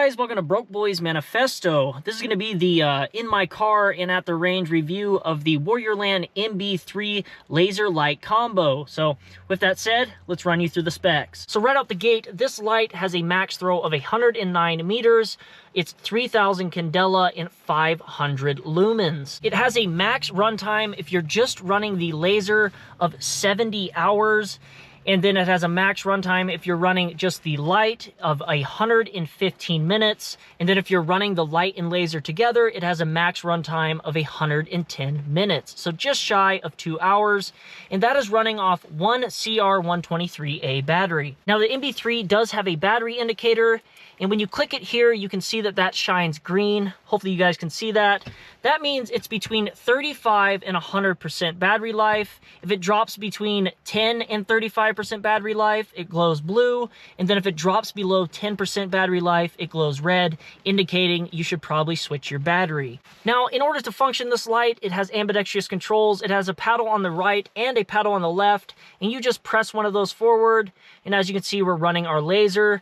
guys, welcome to Broke Boys Manifesto. This is going to be the in my car and at the range review of the Warriorland MB3 laser light combo. So with that said, let's run you through the specs. So right out the gate, this light has a max throw of 109 meters. It's 3000 candela and 500 lumens. It has a max runtime if you're just running the laser of 70 hours. And then it has a max runtime if you're running just the light of 115 minutes. And then if you're running the light and laser together, it has a max runtime of 110 minutes. So just shy of 2 hours. And that is running off one CR123A battery. Now the MB3 does have a battery indicator. And when you click it here, you can see that that shines green. Hopefully you guys can see that. That means it's between 35 and 100% battery life. If it drops between 10 and 35% battery life, it glows blue. And then if it drops below 10% battery life, it glows red, indicating you should probably switch your battery. Now, in order to function this light, it has ambidextrous controls. It has a paddle on the right and a paddle on the left. And you just press one of those forward. And as you can see, we're running our laser.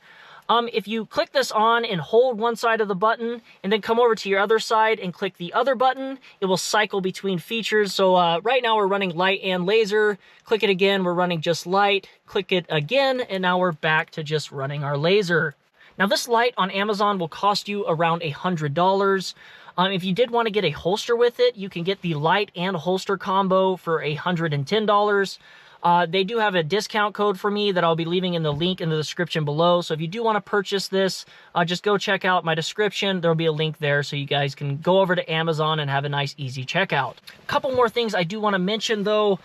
If you click this on and hold one side of the button and then come over to your other side and click the other button, it will cycle between features. So right now we're running light and laser. Click it again, we're running just light. Click it again, and now we're back to just running our laser. Now this light on Amazon will cost you around $100. If you did want to get a holster with it, you can get the light and holster combo for $110. They do have a discount code for me that I'll be leaving in the link in the description below. So if you do want to purchase this, just go check out my description. There'll be a link there so you guys can go over to Amazon and have a nice, easy checkout. A couple more things I do want to mention though.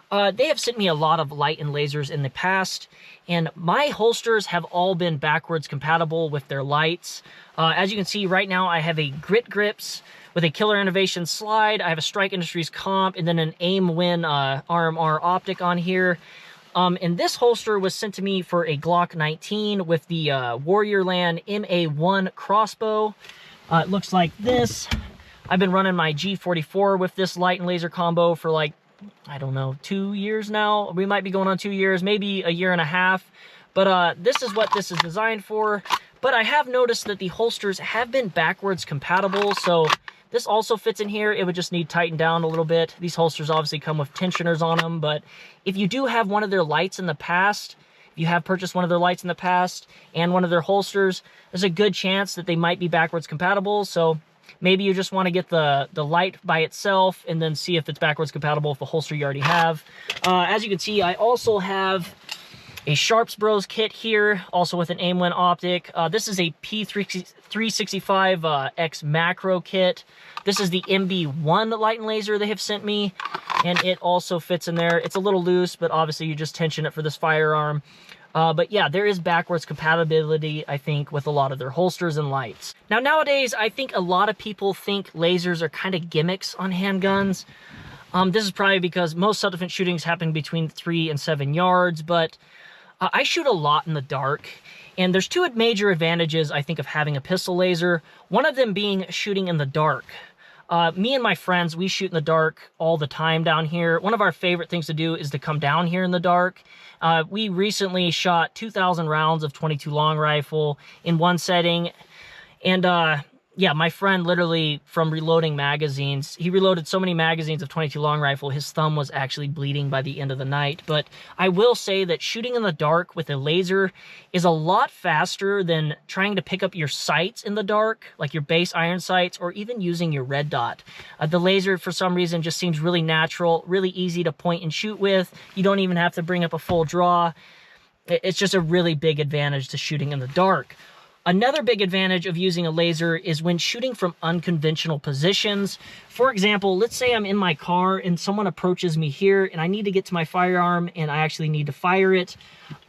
They have sent me a lot of light and lasers in the past, and my holsters have all been backwards compatible with their lights. As you can see right now, I have a Grit Grips with a Killer Innovation slide. I have a Strike Industries comp and then an Aim-Win RMR optic on here. And this holster was sent to me for a Glock 19 with the Warriorland MA1 crossbow. It looks like this. I've been running my G44 with this light and laser combo for like, I don't know, 2 years now. We might be going on 2 years, maybe a year and a half. But this is what this is designed for. But I have noticed that the holsters have been backwards compatible, so this also fits in here. It would just need tightened down a little bit. These holsters obviously come with tensioners on them, but if you do have one of their lights in the past, if you have purchased one of their lights in the past and one of their holsters, there's a good chance that they might be backwards compatible. So maybe you just want to get the light by itself and then see if it's backwards compatible with the holster you already have. As you can see, I also have a Sharps Bros kit here, also with an Aim-Win optic. This is a P365X macro kit. This is the MB1 light and laser they have sent me, and it also fits in there. It's a little loose, but obviously you just tension it for this firearm. But yeah, there is backwards compatibility, I think, with a lot of their holsters and lights. Now, nowadays, I think a lot of people think lasers are kind of gimmicks on handguns. This is probably because most self-defense shootings happen between 3 and 7 yards, but I shoot a lot in the dark, and there's two major advantages, I think, of having a pistol laser. One of them being shooting in the dark. Me and my friends, we shoot in the dark all the time down here. One of our favorite things to do is to come down here in the dark. We recently shot 2,000 rounds of .22 long rifle in one setting, and yeah, my friend literally from reloading magazines, he reloaded so many magazines of .22 long rifle, his thumb was actually bleeding by the end of the night. But I will say that shooting in the dark with a laser is a lot faster than trying to pick up your sights in the dark, like your base iron sights, or even using your red dot. The laser, for some reason, just seems really natural, really easy to point and shoot with. You don't even have to bring up a full draw. It's just a really big advantage to shooting in the dark. Another big advantage of using a laser is when shooting from unconventional positions. For example, let's say I'm in my car and someone approaches me here and I need to get to my firearm and I actually need to fire it.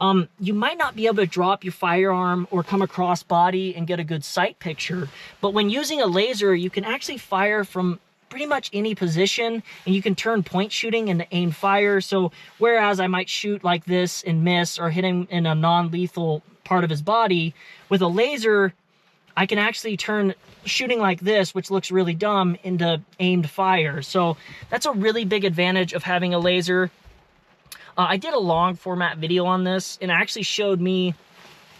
You might not be able to drop your firearm or come across body and get a good sight picture. But when using a laser, you can actually fire from pretty much any position, and you can turn point shooting into aim fire. So whereas I might shoot like this and miss or hit him in a non-lethal part of his body, with a laser I can actually turn shooting like this, which looks really dumb, into aimed fire. So that's a really big advantage of having a laser. I did a long format video on this, and it actually showed me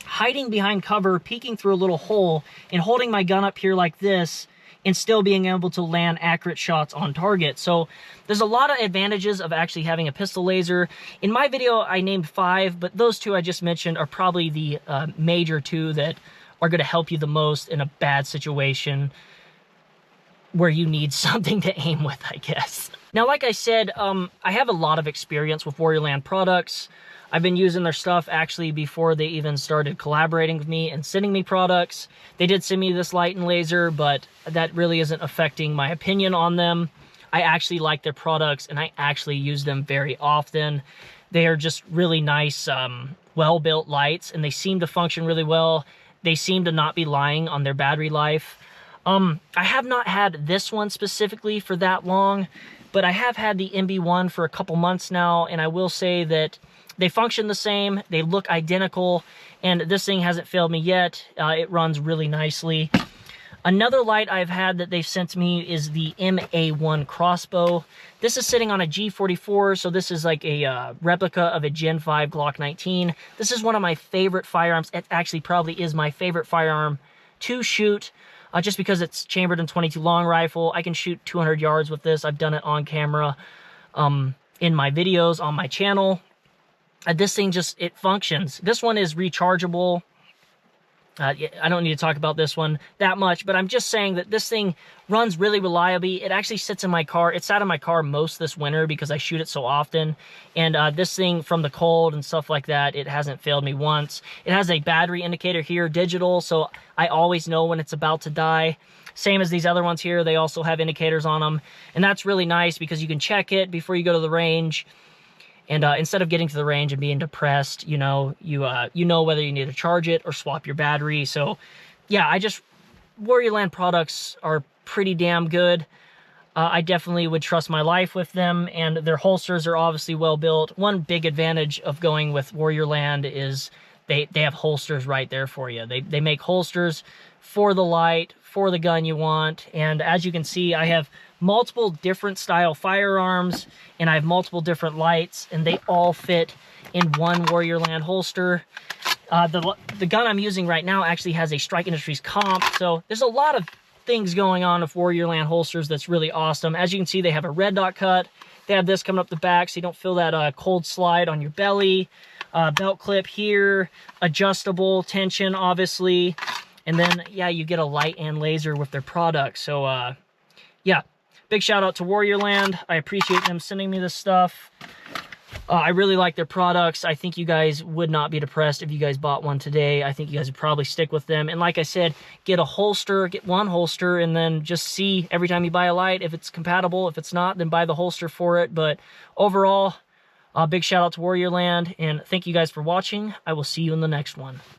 hiding behind cover, peeking through a little hole, and holding my gun up here like this, and still being able to land accurate shots on target. So there's a lot of advantages of actually having a pistol laser. In my video, I named 5, but those 2 I just mentioned are probably the major 2 that are going to help you the most in a bad situation where you need something to aim with, I guess. Now, like I said, I have a lot of experience with Warriorland products. I've been using their stuff actually before they even started collaborating with me and sending me products. They did send me this light and laser, but that really isn't affecting my opinion on them. I actually like their products, and I actually use them very often. They are just really nice, well-built lights, and they seem to function really well. They seem to not be lying on their battery life. I have not had this one specifically for that long, but I have had the MB1 for a couple months now, and I will say that they function the same, they look identical, and this thing hasn't failed me yet. It runs really nicely. Another light I've had that they've sent me is the MA1 crossbow. This is sitting on a G44, so this is like a replica of a Gen 5 Glock 19. This is one of my favorite firearms. It actually probably is my favorite firearm to shoot, just because it's chambered in .22 long rifle. I can shoot 200 yards with this. I've done it on camera in my videos on my channel. This thing just, it functions. This one is rechargeable. I don't need to talk about this one that much, but I'm just saying that this thing runs really reliably. It actually sits in my car. It sat in my car most this winter because I shoot it so often. And this thing, from the cold and stuff like that, it hasn't failed me once. It has a battery indicator here, digital, so I always know when it's about to die. Same as these other ones here, they also have indicators on them. And that's really nice because you can check it before you go to the range. And instead of getting to the range and being depressed, you know whether you need to charge it or swap your battery. So, yeah, Warriorland products are pretty damn good. I definitely would trust my life with them, and their holsters are obviously well built. One big advantage of going with Warriorland is they have holsters right there for you. They make holsters for the light, for the gun you want, and as you can see, I have multiple different style firearms, and I have multiple different lights, and they all fit in one Warriorland holster. The gun I'm using right now actually has a Strike Industries comp, so there's a lot of things going on with Warriorland holsters that's really awesome. As you can see, they have a red dot cut. They have this coming up the back so you don't feel that cold slide on your belly. Belt clip here, adjustable tension, obviously. And then, yeah, you get a light and laser with their products. So, yeah, big shout out to Warriorland. I appreciate them sending me this stuff. I really like their products. I think you guys would not be depressed if you guys bought one today. I think you guys would probably stick with them. And like I said, get a holster, get one holster, and then just see every time you buy a light if it's compatible. If it's not, then buy the holster for it. But overall, big shout out to Warriorland, and thank you guys for watching. I will see you in the next one.